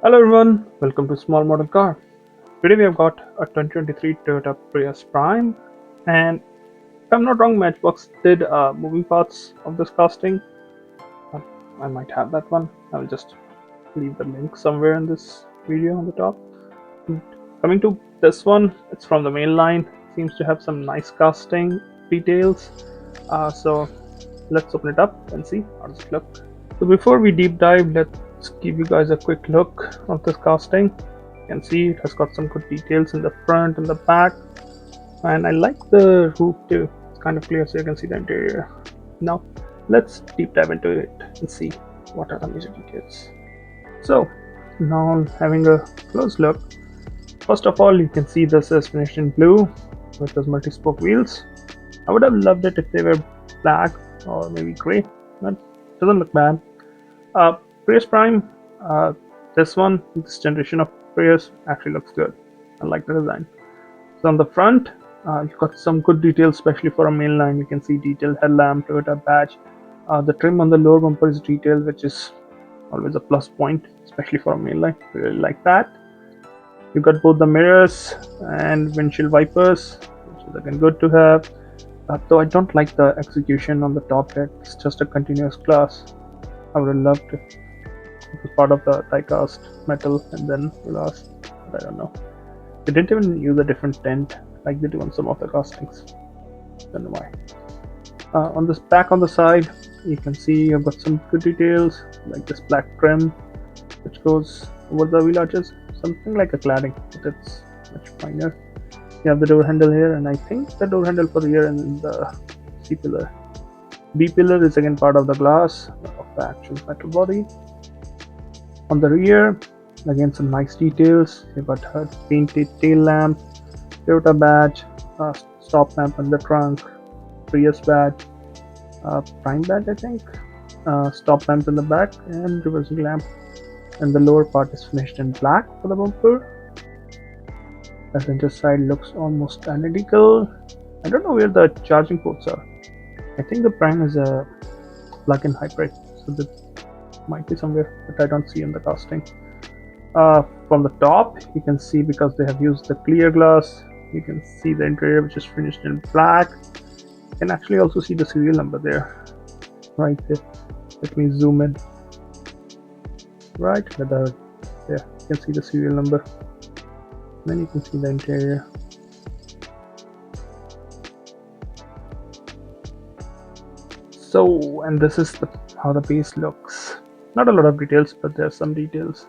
Hello everyone, welcome to Small Model Car. Today we have got a 2023 Toyota Prius Prime, and if I'm not wrong, Matchbox did moving parts of this casting. Uh, I might have that one. I'll just leave the link somewhere in this video on the top. And coming to this one, it's from the main line. Seems to have some nice casting details. So let's open it up and see how does it look. So before we deep dive, let's give you guys a quick look of this casting. You can see it has got some good details in the front and the back, and I like the roof too. It's kind of clear so you can see the interior. Now let's deep dive into it and see what are the major details. So now having a close look, first of all you can see this is finished in blue with those multi-spoke wheels. I would have loved it if they were black or maybe gray, but it doesn't look bad. Prius Prime, this one, this generation of Prius actually looks good. I like the design. So on the front, you've got some good details, especially for a mainline. You can see detailed headlamp, Toyota badge. The trim on the lower bumper is detailed, which is always a plus point, especially for a mainline. Really like that. You've got both the mirrors and windshield wipers, which is again good to have. Though I don't like the execution on the top deck. It's just a continuous glass. I would have loved it. It was part of the diecast metal and then glass, but I don't know. They didn't even use a different tint like they do on some of the castings. Don't know why. On this back on the side, you can see I've got some good details like this black trim, which goes over the wheel arches, something like a cladding, but it's much finer. You have the door handle here, and I think the door handle for the rear and the C pillar. B pillar is again part of the glass of the actual metal body. On the rear, again some nice details. You've got her painted tail lamp, Toyota badge, stop lamp in the trunk, Prius badge, Prime badge I think, stop lamp in the back, and reversing lamp. And the lower part is finished in black for the bumper. Passenger side looks almost identical. I don't know where the charging ports are. I think the Prime is a plug-in hybrid, so that might be somewhere, but I don't see in the casting. From the top, you can see because they have used the clear glass, you can see the interior which is finished in black. You can actually also see the serial number there, right there. Let me zoom in. Right there, you can see the serial number. Then you can see the interior. So, and this is how the base looks. Not a lot of details, but there's some details.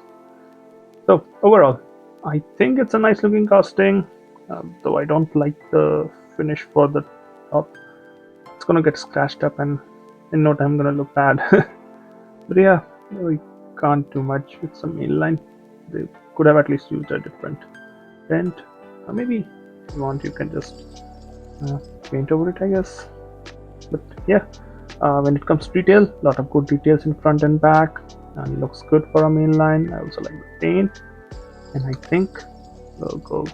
So overall, I think it's a nice looking casting, though I don't like the finish for the top. It's gonna get scratched up and in no time gonna look bad. But yeah, we can't do much with some inline. They could have at least used a different tint. Or maybe if you want you can just paint over it, I guess. But yeah, when it comes to detail, a lot of good details in front and back, and looks good for a mainline. I also like the paint, and I think will go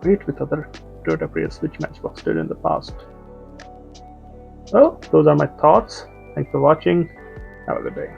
great with other Toyota Prius which Matchbox did in the past. Well, those are my thoughts. Thanks for watching. Have a good day.